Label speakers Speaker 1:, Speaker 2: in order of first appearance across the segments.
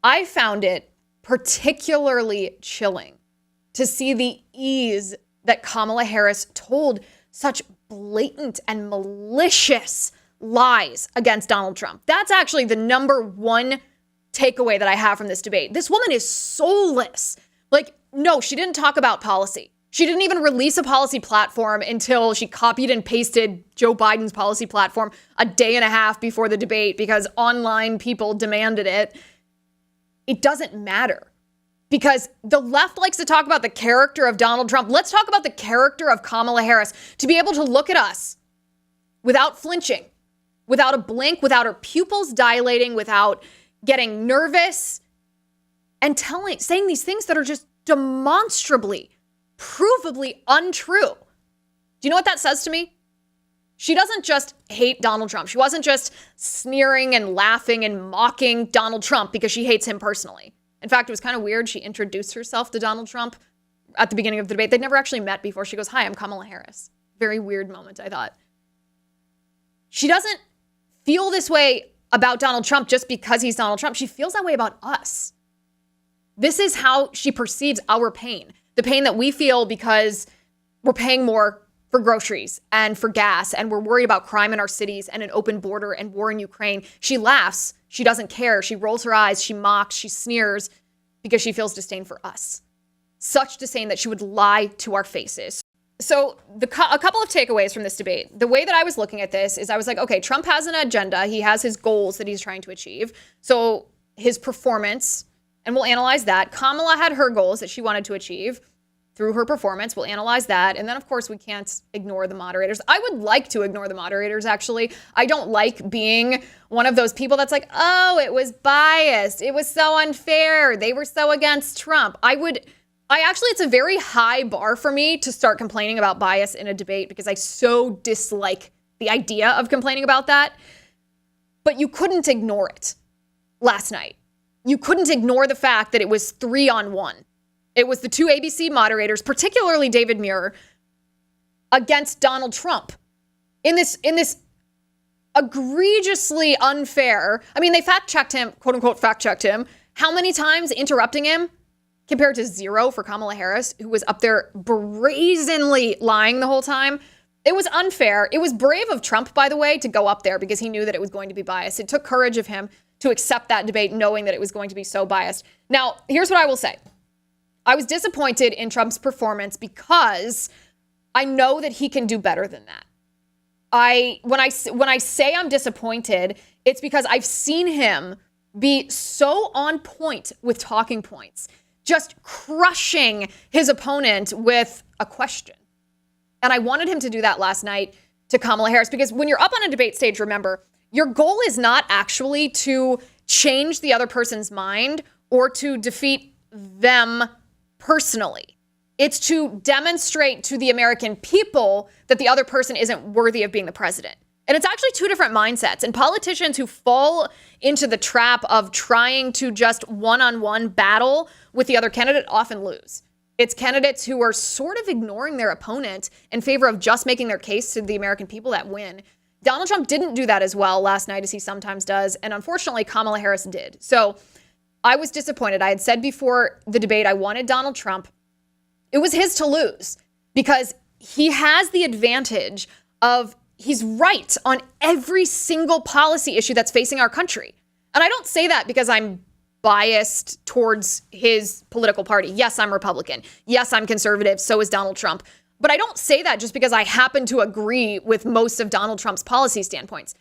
Speaker 1: I found it particularly chilling to see the ease that Kamala Harris told such blatant and malicious lies against Donald Trump. That's actually the number one takeaway that I have from this debate. This woman is soulless. Like, no, she didn't talk about policy. She didn't even release a policy platform until she copied and pasted Joe Biden's policy platform a day and a half before the debate because online people demanded it. It doesn't matter because the left likes to talk about the character of Donald Trump. Let's talk about the character of Kamala Harris. To be able to look at us without flinching, without a blink, without her pupils dilating, without getting nervous, and saying these things that are just demonstrably, provably untrue. Do you know what that says to me? She doesn't just hate Donald Trump. She wasn't just sneering and laughing and mocking Donald Trump because she hates him personally. In fact, it was kind of weird. She introduced herself to Donald Trump at the beginning of the debate. They'd never actually met before. She goes, "Hi, I'm Kamala Harris." Very weird moment, I thought. She doesn't feel this way about Donald Trump just because he's Donald Trump. She feels that way about us. This is how she perceives our pain. The pain that we feel because we're paying more for groceries and for gas, and we're worried about crime in our cities and an open border and war in Ukraine. She laughs. She doesn't care. She rolls her eyes. She mocks. She sneers because she feels disdain for us. Such disdain that she would lie to our faces. So a couple of takeaways from this debate. The way that I was looking at this is I was like, okay, Trump has an agenda. He has his goals that he's trying to achieve. So his performance, and we'll analyze that. Kamala had her goals that she wanted to achieve through her performance. We'll analyze that. And then, of course, we can't ignore the moderators. I would like to ignore the moderators, actually. I don't like being one of those people that's like, oh, it was biased. It was so unfair. They were so against Trump. It's a very high bar for me to start complaining about bias in a debate because I so dislike the idea of complaining about that. But you couldn't ignore it last night. You couldn't ignore the fact that it was 3-on-1. It was the two ABC moderators, particularly David Muir, against Donald Trump in this egregiously unfair. I mean, they fact-checked him, quote unquote, fact-checked him. How many times interrupting him compared to 0 for Kamala Harris, who was up there brazenly lying the whole time? It was unfair. It was brave of Trump, by the way, to go up there because he knew that it was going to be biased. It took courage of him to accept that debate knowing that it was going to be so biased. Now, here's what I will say. I was disappointed in Trump's performance because I know that he can do better than that. When I say I'm disappointed, it's because I've seen him be so on point with talking points, just crushing his opponent with a question. And I wanted him to do that last night to Kamala Harris because when you're up on a debate stage, remember, your goal is not actually to change the other person's mind or to defeat them personally. It's to demonstrate to the American people that the other person isn't worthy of being the president. And it's actually two different mindsets. And politicians who fall into the trap of trying to just one-on-one battle with the other candidate often lose. It's candidates who are sort of ignoring their opponent in favor of just making their case to the American people that win. Donald Trump didn't do that as well last night as he sometimes does. And unfortunately, Kamala Harris did. So I was disappointed. I had said before the debate, I wanted Donald Trump. It was his to lose because he has the advantage of he's right on every single policy issue that's facing our country. And I don't say that because I'm biased towards his political party. Yes, I'm Republican. Yes, I'm conservative. So is Donald Trump. But I don't say that just because I happen to agree with most of Donald Trump's policy standpoints.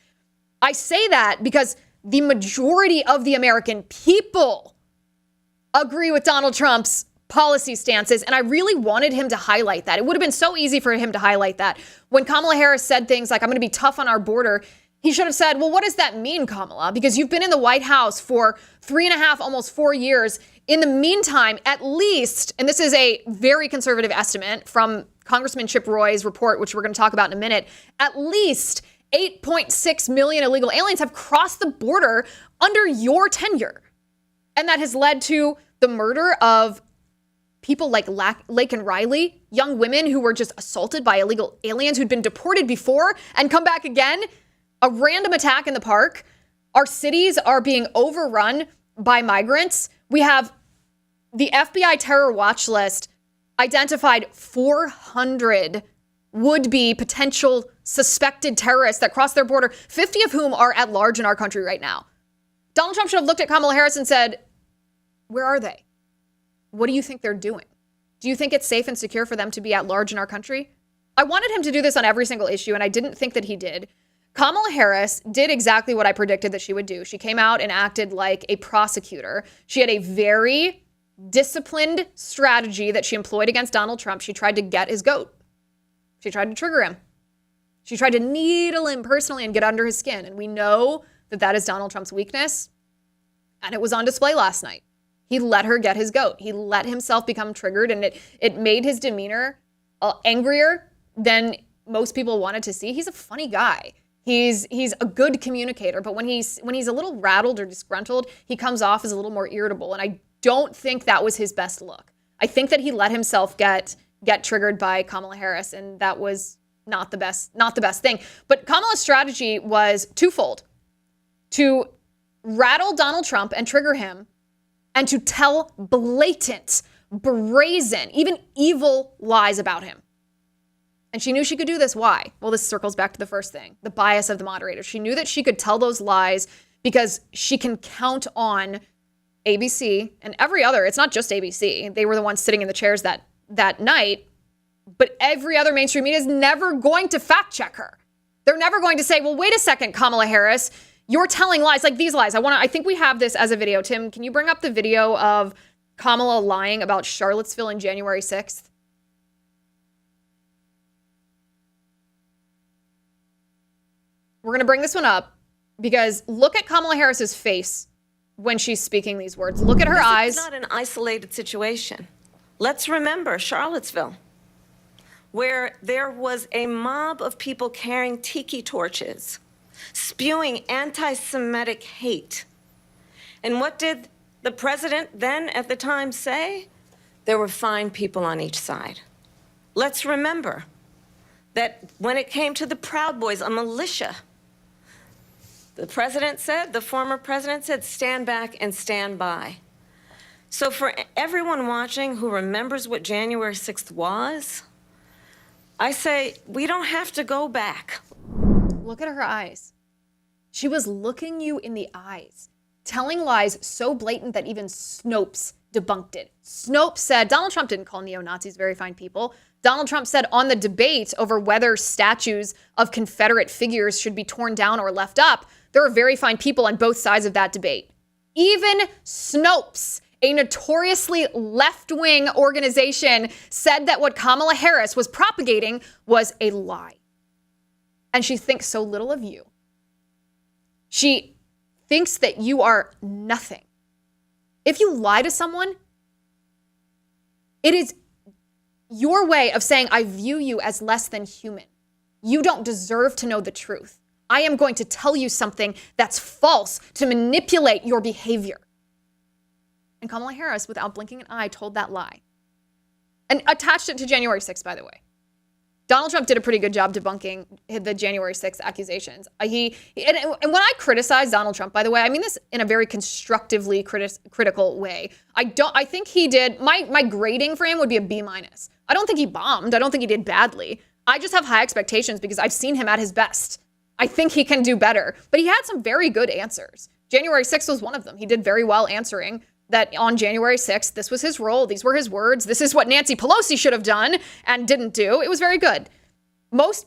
Speaker 1: I say that because the majority of the American people agree with Donald Trump's policy stances. And I really wanted him to highlight that. It would have been so easy for him to highlight that. When Kamala Harris said things like, I'm going to be tough on our border, he should have said, well, what does that mean, Kamala? Because you've been in the White House for 3.5, almost 4 years. In the meantime, at least, and this is a very conservative estimate from Congressman Chip Roy's report, which we're going to talk about in a minute, at least 8.6 million illegal aliens have crossed the border under your tenure. And that has led to the murder of people like Laken Riley, young women who were just assaulted by illegal aliens who'd been deported before and come back again. A random attack in the park. Our cities are being overrun by migrants. We have the FBI terror watch list identified 400 would-be potential suspected terrorists that cross their border, 50 of whom are at large in our country right now. Donald Trump should have looked at Kamala Harris and said, where are they? What do you think they're doing? Do you think it's safe and secure for them to be at large in our country? I wanted him to do this on every single issue, and I didn't think that he did. Kamala Harris did exactly what I predicted that she would do. She came out and acted like a prosecutor. She had a very disciplined strategy that she employed against Donald Trump. She tried to get his goat. She tried to trigger him. She tried to needle him personally and get under his skin. And we know that that is Donald Trump's weakness. And it was on display last night. He let her get his goat. He let himself become triggered, and it made his demeanor angrier than most people wanted to see. He's a funny guy. He's a good communicator, but when he's a little rattled or disgruntled, he comes off as a little more irritable. And I don't think that was his best look. I think that he let himself get triggered by Kamala Harris, and that was not the best thing. But Kamala's strategy was twofold: to rattle Donald Trump and trigger him, and to tell blatant, brazen, even evil lies about him. And she knew she could do this. Why? Well, this circles back to the first thing, the bias of the moderators. She knew that she could tell those lies because she can count on ABC and every other. It's not just ABC. They were the ones sitting in the chairs that night. But every other mainstream media is never going to fact check her. They're never going to say, well, wait a second, Kamala Harris, you're telling lies like these lies. I think we have this as a video. Tim, can you bring up the video of Kamala lying about Charlottesville on January 6th? We're going to bring this one up because look at Kamala Harris's face when she's speaking these words. Look at her eyes.
Speaker 2: It's not an isolated situation. Let's remember Charlottesville, where there was a mob of people carrying tiki torches, spewing anti-Semitic hate. And what did the president then at the time say? There were fine people on each side. Let's remember that when it came to the Proud Boys, a militia, the former president said, stand back and stand by. So for everyone watching who remembers what January 6th was, I say we don't have to go back.
Speaker 1: Look at her eyes. She was looking you in the eyes, telling lies so blatant that even Snopes debunked it. Snopes said Donald Trump didn't call neo-Nazis very fine people. Donald Trump said on the debate over whether statues of Confederate figures should be torn down or left up, there are very fine people on both sides of that debate. Even Snopes, a notoriously left-wing organization, said that what Kamala Harris was propagating was a lie. And she thinks so little of you. She thinks that you are nothing. If you lie to someone, it is your way of saying, I view you as less than human. You don't deserve to know the truth. I am going to tell you something that's false to manipulate your behavior. And Kamala Harris, without blinking an eye, told that lie. And attached it to January 6th, by the way. Donald Trump did a pretty good job debunking the January 6th accusations. And when I criticize Donald Trump, by the way, I mean this in a very constructively critical way. I think he did, my grading for him would be a B-. I don't think he bombed. I don't think he did badly. I just have high expectations because I've seen him at his best. I think he can do better, but he had some very good answers. January 6th was one of them. He did very well answering that on January 6th, this was his role. These were his words. This is what Nancy Pelosi should have done and didn't do. It was very good. Most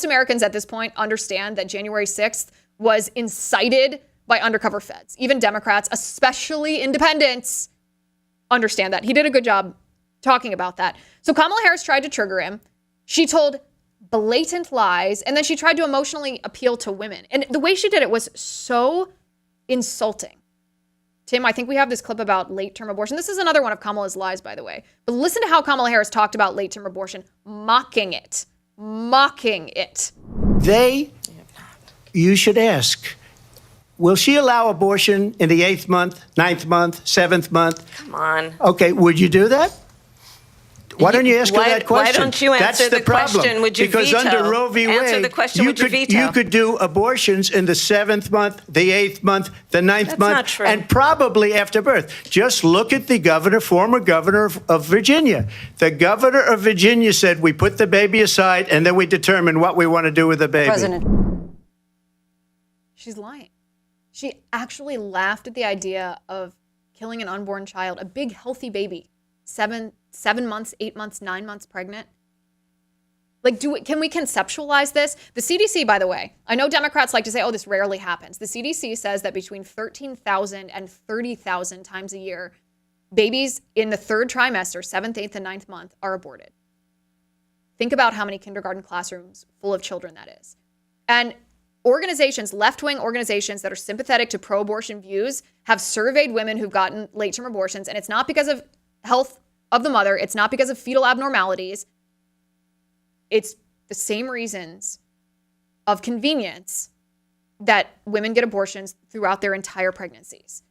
Speaker 1: Americans at this point understand that January 6th was incited by undercover feds. Even Democrats, especially independents, understand that. He did a good job talking about that. So Kamala Harris tried to trigger him. She told blatant lies, and then she tried to emotionally appeal to women. And the way she did it was so insulting. Tim, I think we have this clip about late-term abortion. This is another one of Kamala's lies, by the way. But listen to how Kamala Harris talked about late-term abortion, mocking it.
Speaker 3: You should ask, will she allow abortion in the 8th month, 9th month, 7th month?
Speaker 2: Come on.
Speaker 3: Okay, would you do that? Why don't you ask her that question?
Speaker 2: Why don't you answer
Speaker 3: That's
Speaker 2: the question? Would you
Speaker 3: because
Speaker 2: veto?
Speaker 3: under Roe v. Wade,
Speaker 2: Answer the question, would you veto?
Speaker 3: you could do abortions in the 7th month, the 8th month, the 9th
Speaker 2: That's
Speaker 3: month,
Speaker 2: not true.
Speaker 3: and probably after birth. Just look at the former governor of Virginia. The governor of Virginia said, we put the baby aside and then we determine what we want to do with the baby.
Speaker 1: She's lying. She actually laughed at the idea of killing an unborn child, a big, healthy baby, 7 months, 8 months, 9 months pregnant. Like, can we conceptualize this? The CDC, by the way, I know Democrats like to say, oh, this rarely happens. The CDC says that between 13,000 and 30,000 times a year, babies in the 3rd trimester, 7th, 8th, and 9th month, are aborted. Think about how many kindergarten classrooms full of children that is. And organizations, left-wing organizations that are sympathetic to pro-abortion views have surveyed women who've gotten late-term abortions, and it's not because of health of the mother. It's not because of fetal abnormalities. It's the same reasons of convenience that women get abortions throughout their entire pregnancies.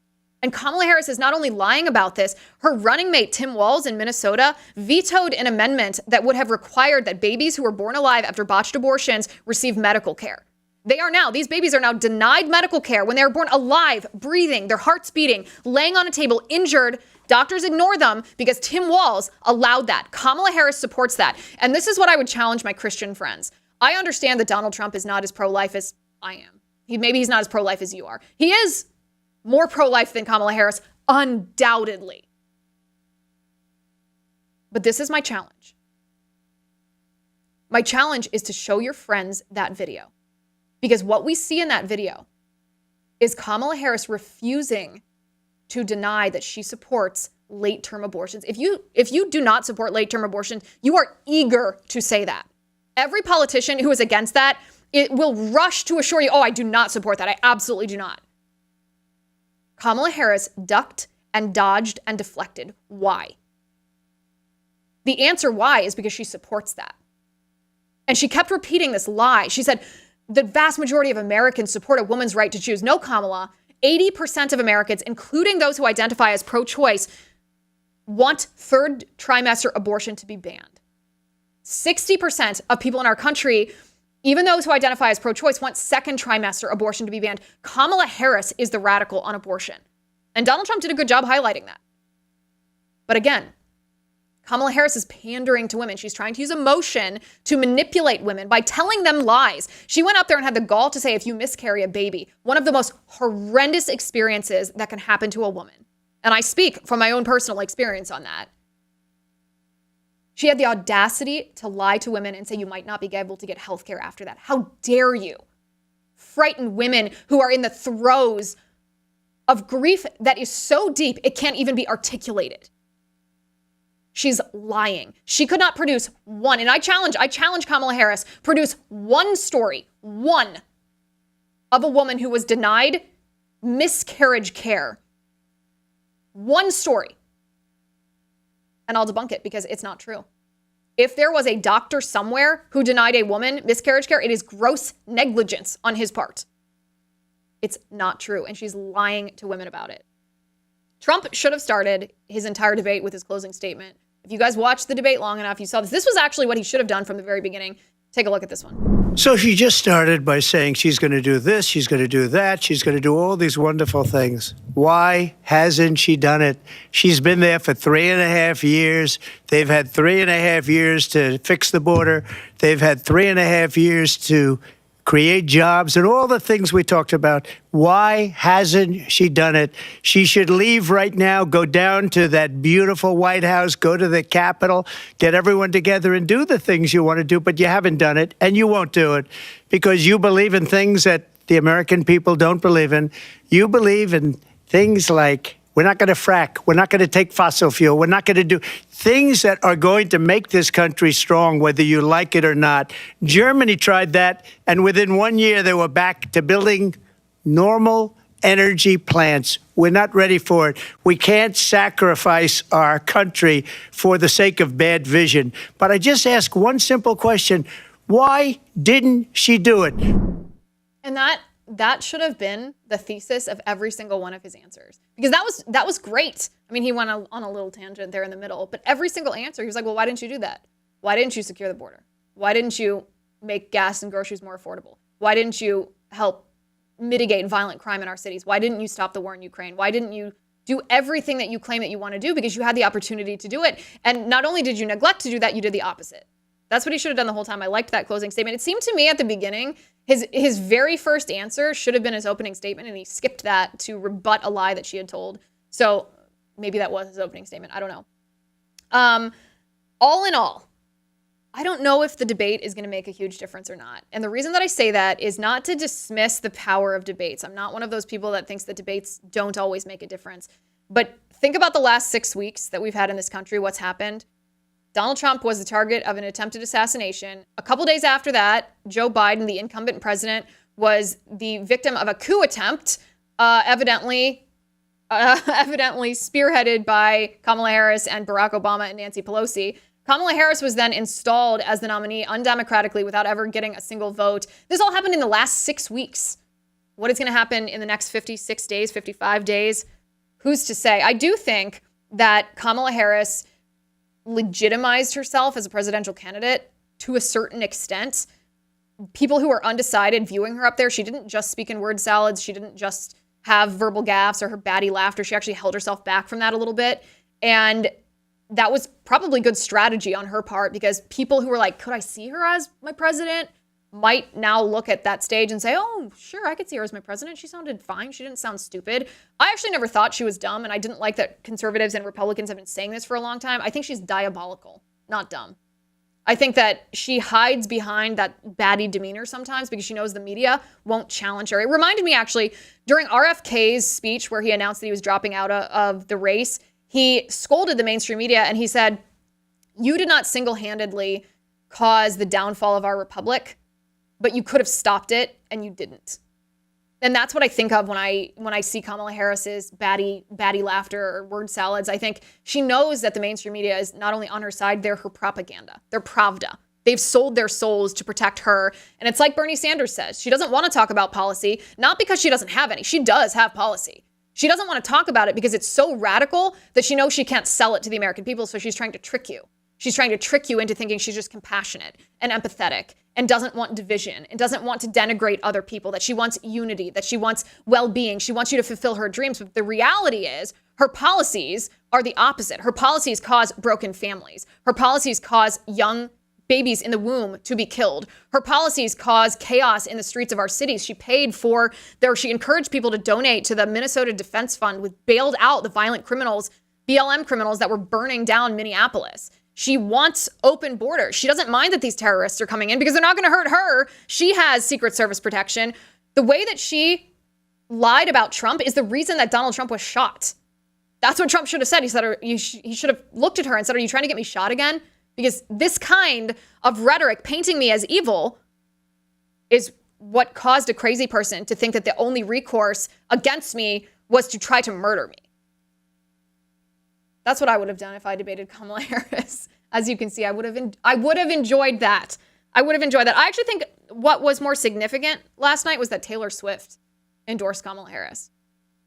Speaker 1: And Kamala Harris is not only lying about this, her running mate, Tim Walz in Minnesota, vetoed an amendment that would have required that babies who were born alive after botched abortions receive medical care. These babies are now denied medical care when they are born alive, breathing, their heart's beating, laying on a table, injured. Doctors ignore them because Tim Walz allowed that. Kamala Harris supports that. And this is what I would challenge my Christian friends. I understand that Donald Trump is not as pro-life as I am. Maybe he's not as pro-life as you are. He is more pro-life than Kamala Harris, undoubtedly. But this is my challenge. My challenge is to show your friends that video. Because what we see in that video is Kamala Harris refusing to deny that she supports late-term abortions. If you do not support late-term abortions, you are eager to say that. Every politician who is against that, it will rush to assure you, oh, I do not support that. I absolutely do not. Kamala Harris ducked and dodged and deflected. Why? The answer why is because she supports that. And she kept repeating this lie. She said, the vast majority of Americans support a woman's right to choose. No, Kamala, 80% of Americans, including those who identify as pro-choice, want 3rd trimester abortion to be banned. 60% of people in our country, even those who identify as pro-choice, want 2nd trimester abortion to be banned. Kamala Harris is the radical on abortion. And Donald Trump did a good job highlighting that. But again, Kamala Harris is pandering to women. She's trying to use emotion to manipulate women by telling them lies. She went up there and had the gall to say, if you miscarry a baby, one of the most horrendous experiences that can happen to a woman. And I speak from my own personal experience on that. She had the audacity to lie to women and say you might not be able to get health care after that. How dare you frighten women who are in the throes of grief that is so deep it can't even be articulated. She's lying. She could not produce one, and I challenge Kamala Harris, produce one story, one, of a woman who was denied miscarriage care. One story. And I'll debunk it because it's not true. If there was a doctor somewhere who denied a woman miscarriage care, it is gross negligence on his part. It's not true, and she's lying to women about it. Trump should have started his entire debate with his closing statement. If you guys watched the debate long enough, you saw this. This was actually what he should have done from the very beginning. Take a look at this one.
Speaker 3: So she just started by saying she's going to do this, she's going to do that, she's going to do all these wonderful things. Why hasn't she done it? She's been there for 3.5 years. They've had 3.5 years to fix the border. They've had 3.5 years to create jobs and all the things we talked about. Why hasn't she done it? She should leave right now, go down to that beautiful White House, go to the Capitol, get everyone together and do the things you want to do, but you haven't done it and you won't do it because you believe in things that the American people don't believe in. You believe in things like we're not going to frack. We're not going to take fossil fuel. We're not going to do things that are going to make this country strong, whether you like it or not. Germany tried that, and within 1 year, they were back to building normal energy plants. We're not ready for it. We can't sacrifice our country for the sake of bad vision. But I just ask one simple question. Why didn't she do it?
Speaker 1: And that that should have been the thesis of every single one of his answers, because that was great. I mean, he went on a little tangent there in the middle, but every single answer, he was like, well, why didn't you do that? Why didn't you secure the border? Why didn't you make gas and groceries more affordable? Why didn't you help mitigate violent crime in our cities? Why didn't you stop the war in Ukraine? Why didn't you do everything that you claim that you want to do? Because you had the opportunity to do it. And not only did you neglect to do that, you did the opposite. That's what he should have done the whole time. I liked that closing statement. It seemed to me at the beginning, his very first answer should have been his opening statement, and he skipped that to rebut a lie that she had told. So maybe that was his opening statement. I don't know. All in all, I don't know if the debate is going to make a huge difference or not. And the reason that I say that is not to dismiss the power of debates. I'm not one of those people that thinks that debates don't always make a difference. But think about the last 6 weeks that we've had in this country, what's happened. Donald Trump was the target of an attempted assassination. A couple days after that, Joe Biden, the incumbent president, was the victim of a coup attempt, evidently spearheaded by Kamala Harris and Barack Obama and Nancy Pelosi. Kamala Harris was then installed as the nominee undemocratically without ever getting a single vote. This all happened in the last 6 weeks. What is going to happen in the next 56 days, 55 days? Who's to say? I do think that Kamala Harris legitimized herself as a presidential candidate to a certain extent. People who are undecided viewing her up there, she didn't just speak in word salads. She didn't just have verbal gaffes or her batty laughter. She actually held herself back from that a little bit. And that was probably good strategy on her part, because people who were like, could I see her as my president, might now look at that stage and say, oh, sure, I could see her as my president. She sounded fine. She didn't sound stupid. I actually never thought she was dumb, and I didn't like that conservatives and Republicans have been saying this for a long time. I think she's diabolical, not dumb. I think that she hides behind that batty demeanor sometimes because she knows the media won't challenge her. It reminded me, actually, during RFK's speech where he announced that he was dropping out of the race, he scolded the mainstream media and he said, you did not single-handedly cause the downfall of our republic, but you could have stopped it, and you didn't. And that's what I think of when I see Kamala Harris's batty laughter or word salads. I think she knows that the mainstream media is not only on her side, they're her propaganda. They're Pravda. They've sold their souls to protect her. And it's like Bernie Sanders says, she doesn't want to talk about policy, not because she doesn't have any. She does have policy. She doesn't want to talk about it because it's so radical that she knows she can't sell it to the American people, so she's trying to trick you. She's trying to trick you into thinking she's just compassionate and empathetic and doesn't want division and doesn't want to denigrate other people, that she wants unity, that she wants well-being. She wants you to fulfill her dreams. But the reality is her policies are the opposite. Her policies cause broken families. Her policies cause young babies in the womb to be killed. Her policies cause chaos in the streets of our cities. She encouraged people to donate to the Minnesota Defense Fund, which bailed out the violent criminals, BLM criminals that were burning down Minneapolis. She wants open borders. She doesn't mind that these terrorists are coming in because they're not going to hurt her. She has Secret Service protection. The way that she lied about Trump is the reason that Donald Trump was shot. That's what Trump should have said. He said, he should have looked at her and said, are you trying to get me shot again? Because this kind of rhetoric, painting me as evil, is what caused a crazy person to think that the only recourse against me was to try to murder me. That's what I would have done if I debated Kamala Harris. As you can see, I would have enjoyed that. I actually think what was more significant last night was that Taylor Swift endorsed Kamala Harris.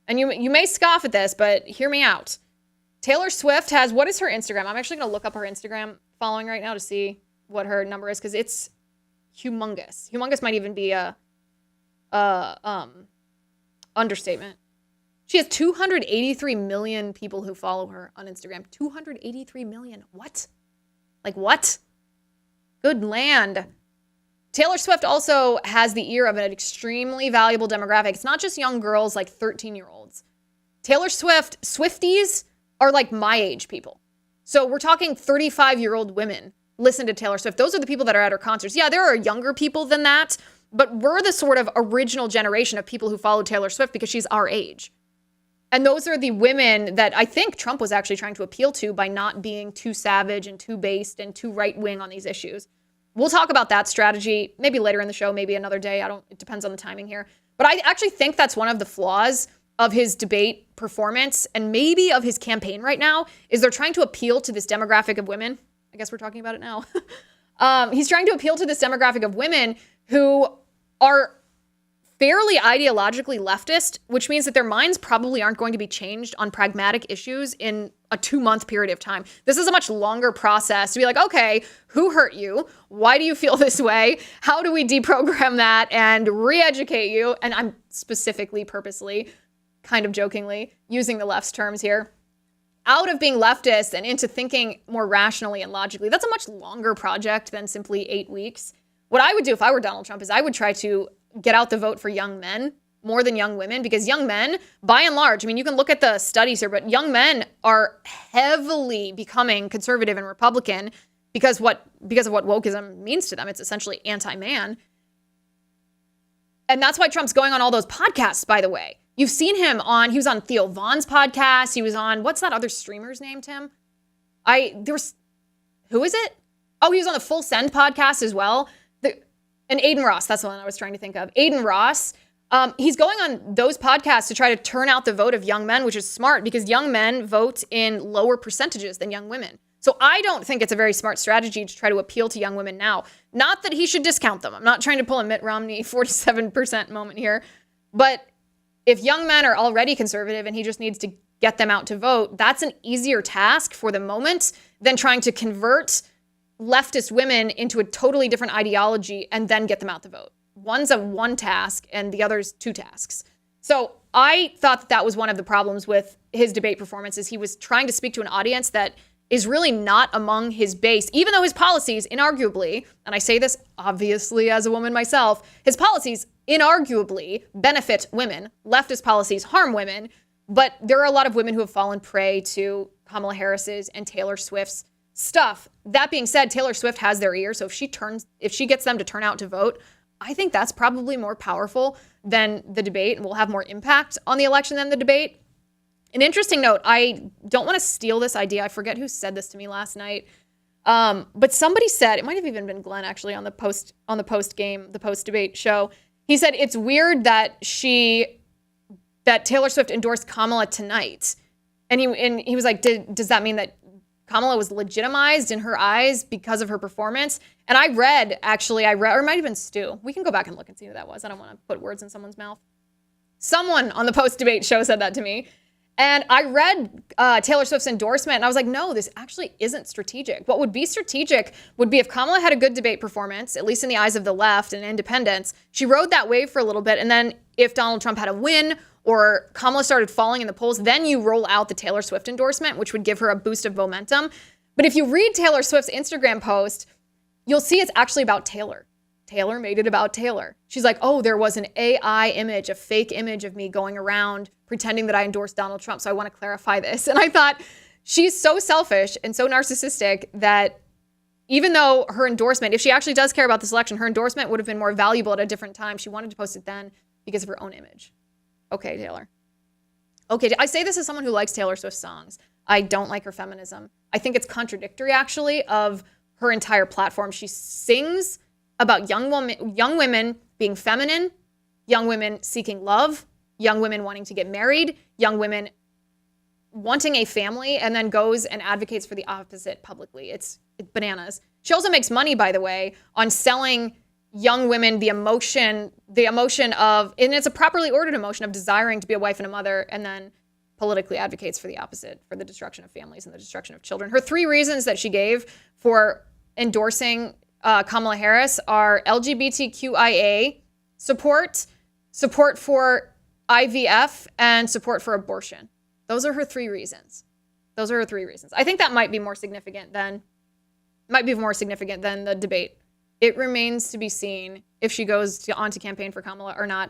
Speaker 1: And you may scoff at this, but hear me out. Taylor Swift has, what is her Instagram? I'm actually going to look up her Instagram following right now to see what her number is, because it's humongous. Humongous might even be a understatement. She has 283 million people who follow her on Instagram. 283 million. What? Like what? Good land. Taylor Swift also has the ear of an extremely valuable demographic. It's not just young girls like 13-year-olds. Taylor Swift, Swifties are like my age people. So we're talking 35-year-old women listen to Taylor Swift. Those are the people that are at her concerts. Yeah, there are younger people than that, but we're the sort of original generation of people who follow Taylor Swift because she's our age. And those are the women that I think Trump was actually trying to appeal to by not being too savage and too based and too right-wing on these issues. We'll talk about that strategy maybe later in the show, maybe another day. It depends on the timing here. But I actually think that's one of the flaws of his debate performance and maybe of his campaign right now is they're trying to appeal to this demographic of women. I guess we're talking about it now. He's trying to appeal to this demographic of women who are fairly ideologically leftist, which means that their minds probably aren't going to be changed on pragmatic issues in a 2-month period of time. This is a much longer process to be like, okay, who hurt you? Why do you feel this way? How do we deprogram that and re-educate you? And I'm specifically, purposely, kind of jokingly, using the left's terms here, out of being leftist and into thinking more rationally and logically. That's a much longer project than simply 8 weeks. What I would do if I were Donald Trump is I would try to get out the vote for young men more than young women, because young men, by and large, I mean, you can look at the studies here, but young men are heavily becoming conservative and Republican because of what wokeism means to them. It's essentially anti-man. And that's why Trump's going on all those podcasts, by the way. You've seen him he was on Theo Vaughn's podcast. He was on, what's that other streamer's name, Tim? Who is it? Oh, he was on the Full Send podcast as well. And Aiden Ross, that's the one I was trying to think of. Aiden Ross, he's going on those podcasts to try to turn out the vote of young men, which is smart because young men vote in lower percentages than young women. So I don't think it's a very smart strategy to try to appeal to young women now. Not that he should discount them. I'm not trying to pull a Mitt Romney 47% moment here. But if young men are already conservative and he just needs to get them out to vote, that's an easier task for the moment than trying to convert leftist women into a totally different ideology and then get them out to vote. One's a one task and the other's 2 tasks. So I thought that was one of the problems with his debate performance is he was trying to speak to an audience that is really not among his base, even though his policies inarguably, and I say this obviously as a woman myself, his policies inarguably benefit women. Leftist policies harm women, but there are a lot of women who have fallen prey to Kamala Harris's and Taylor Swift's stuff. That being said, Taylor Swift has their ear, so if she gets them to turn out to vote, I think that's probably more powerful than the debate and will have more impact on the election than the debate. An interesting note, I don't want to steal this idea. I forget who said this to me last night. But somebody said, it might have even been Glenn actually on the post debate show. He said it's weird that Taylor Swift endorsed Kamala tonight. And he was like, does that mean that Kamala was legitimized in her eyes because of her performance? And I read, or it might have been Stu. We can go back and look and see who that was. I don't want to put words in someone's mouth. Someone on the post-debate show said that to me. And I read Taylor Swift's endorsement, and I was like, no, this actually isn't strategic. What would be strategic would be if Kamala had a good debate performance, at least in the eyes of the left and independents. She rode that wave for a little bit, and then if Donald Trump had a win or Kamala started falling in the polls, then you roll out the Taylor Swift endorsement, which would give her a boost of momentum. But if you read Taylor Swift's Instagram post, you'll see it's actually about Taylor. Taylor made it about Taylor. She's like, oh, there was an AI image, a fake image of me going around pretending that I endorsed Donald Trump. So I want to clarify this. And I thought she's so selfish and so narcissistic that even though her endorsement, if she actually does care about this election, her endorsement would have been more valuable at a different time. She wanted to post it then because of her own image. Okay, Taylor. Okay, I say this as someone who likes Taylor Swift songs. I don't like her feminism. I think it's contradictory, actually, of her entire platform. She sings about young women being feminine, young women seeking love, young women wanting to get married, young women wanting a family, and then goes and advocates for the opposite publicly. It's bananas. She also makes money, by the way, on selling young women the emotion of, and it's a properly ordered emotion of desiring to be a wife and a mother, and then politically advocates for the opposite, for the destruction of families and the destruction of children. Her 3 reasons that she gave for endorsing Kamala Harris are LGBTQIA support for IVF, and support for abortion. Those are her 3 reasons. I think that might be more significant than the debate. It remains to be seen if she goes on to campaign for Kamala or not.